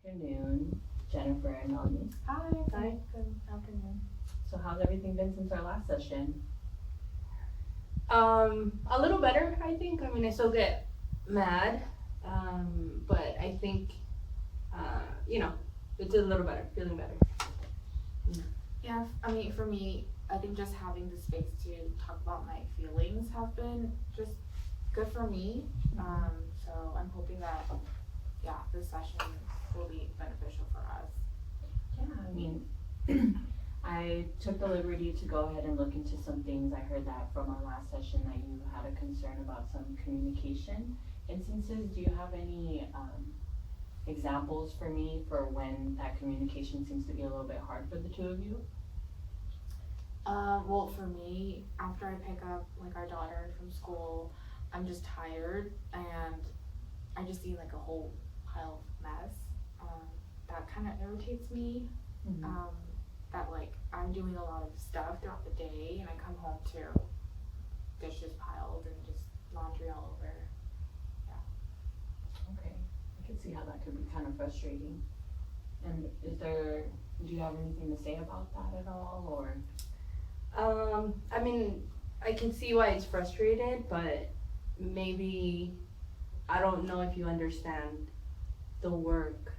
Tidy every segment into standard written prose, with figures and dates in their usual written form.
Afternoon, Jennifer and Melanie. Hi. Good afternoon. So how's everything been since our last session? A little better, I think. I mean, I still get mad, but I think, it's a little better, feeling better. Yeah, I mean, for me, I think just having the space to talk about my feelings have been just good for me. So I'm hoping that, this session will be beneficial for us. Yeah, I mean, I took the liberty to go ahead and look into some things. I heard that from our last session that you had a concern about some communication instances. Do you have any examples for me for when that communication seems to be a little bit hard for the two of you? Well, for me, after I pick up like our daughter from school, I'm just tired and I just see like a whole pile of mess. That kind of irritates me. Mm-hmm. That like I'm doing a lot of stuff throughout the day and I come home to dishes piled and just laundry all over. Okay, I can see how that could be kind of frustrating. And do you have anything to say about that at all, or? I mean, I can see why it's frustrated, but maybe, I don't know if you understand the work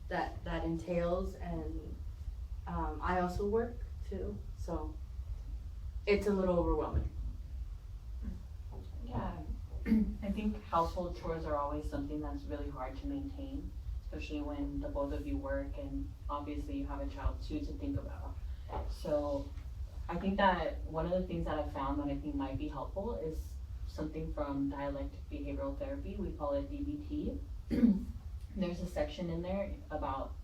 that entails, and I also work too, so it's a little overwhelming. Yeah, I think household chores are always something that's really hard to maintain, especially when the both of you work and obviously you have a child too to think about. So I think that one of the things that I found that I think might be helpful is something from Dialectical Behavioral Therapy. We call it DBT. There's a section in there about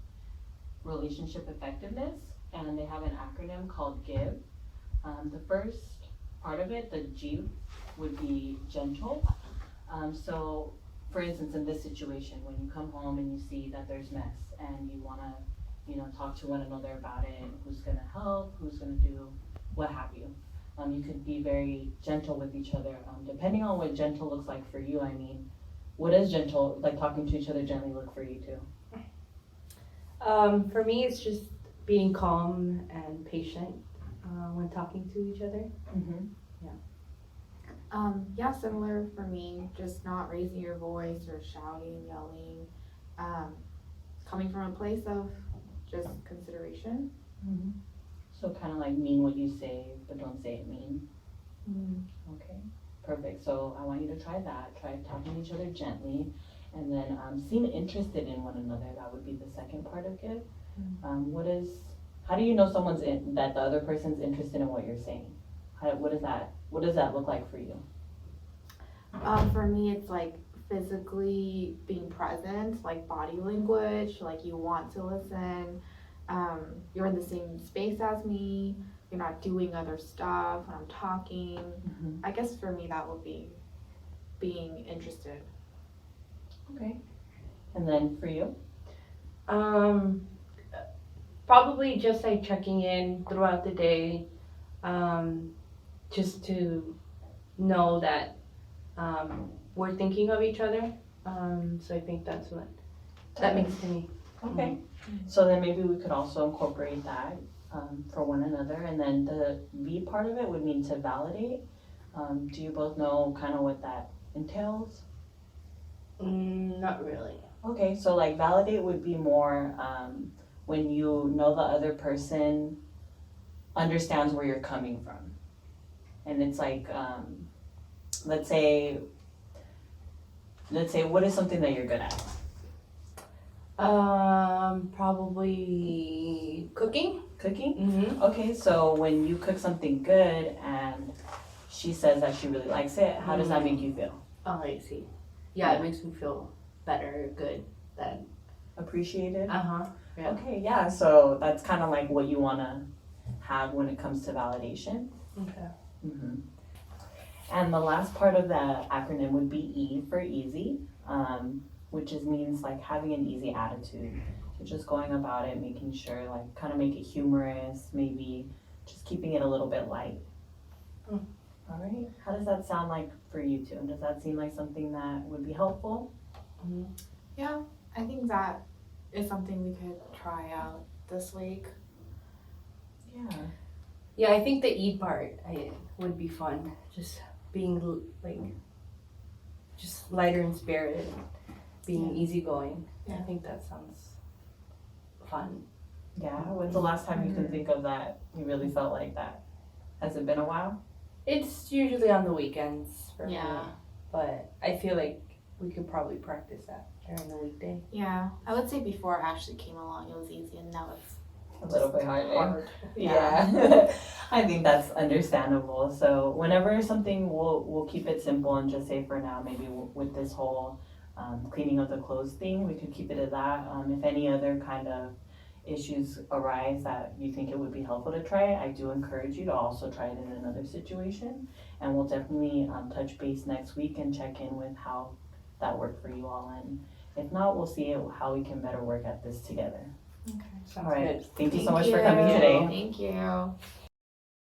relationship effectiveness, and they have an acronym called G.I.V.E. The first part of it, the G, would be gentle. So for instance, in this situation, when you come home and you see that there's mess and you wanna, talk to one another about it, who's gonna help, who's gonna do, what have you. You could be very gentle with each other, depending on what gentle looks like for you. I mean, what does gentle, like talking to each other gently, look for you too? For me, it's just being calm and patient when talking to each other. Mm-hmm. Similar for me, just not raising your voice or shouting, yelling, coming from a place of just consideration. Mm-hmm. So kind of like mean what you say, but don't say it mean. Mm-hmm. Okay, perfect. So I want you to try that. Try talking to each other gently, and then seem interested in one another. That would be the second part of G.I.V.E. Mm-hmm. How do you know that the other person's interested in what you're saying? What does that look like for you? For me, it's like physically being present, like body language, like you want to listen. You're in the same space as me. You're not doing other stuff when I'm talking. Mm-hmm. I guess for me, that would be being interested. Okay. And then for you? Probably just like checking in throughout the day, just to know that we're thinking of each other. So I think that's what that means to me. Okay. Mm-hmm. So then maybe we could also incorporate that for one another. And then the V part of it would mean to validate. Do you both know kind of what that entails? Not really. Okay, so like validate would be more when you know the other person understands where you're coming from. And it's like, let's say, what is something that you're good at? Probably cooking. Cooking? Mm-hmm. Okay, so when you cook something good and she says that she really likes it, how does that make you feel? Oh, I see. Yeah, it makes me feel better, good, then. Appreciated? Uh-huh. Yeah. Okay, yeah, so that's kind of like what you want to have when it comes to validation. Okay. Mm-hmm. And the last part of the acronym would be E for easy, which means like having an easy attitude. So just going about it, making sure like kind of make it humorous, maybe just keeping it a little bit light. All right, how does that sound like for you two? Does that seem like something that would be helpful? Yeah, I think that is something we could try out this week. Yeah. Yeah, I think the eat part would be fun. Just being like, just lighter in spirit, being easygoing. I Yeah. think that sounds fun. Yeah, when's the last time you can think of that you really felt like that? Has it been a while? It's usually on the weekends for me, Yeah. but I feel like we could probably practice that during the weekday. Yeah, I would say before Ashley came along, it was easy, and now it's A little bit harder. hard. Yeah, I think that's understandable. So whenever something, we'll keep it simple and just say for now, maybe with this whole cleaning of the clothes thing, we could keep it at that. If any other kind of issues arise that you think it would be helpful to try, I do encourage you to also try it in another situation. And we'll definitely touch base next week and check in with how that worked for you all. And if not, we'll see how we can better work at this together. Okay. Sounds All right. good. Thank you so much for coming today. Thank you.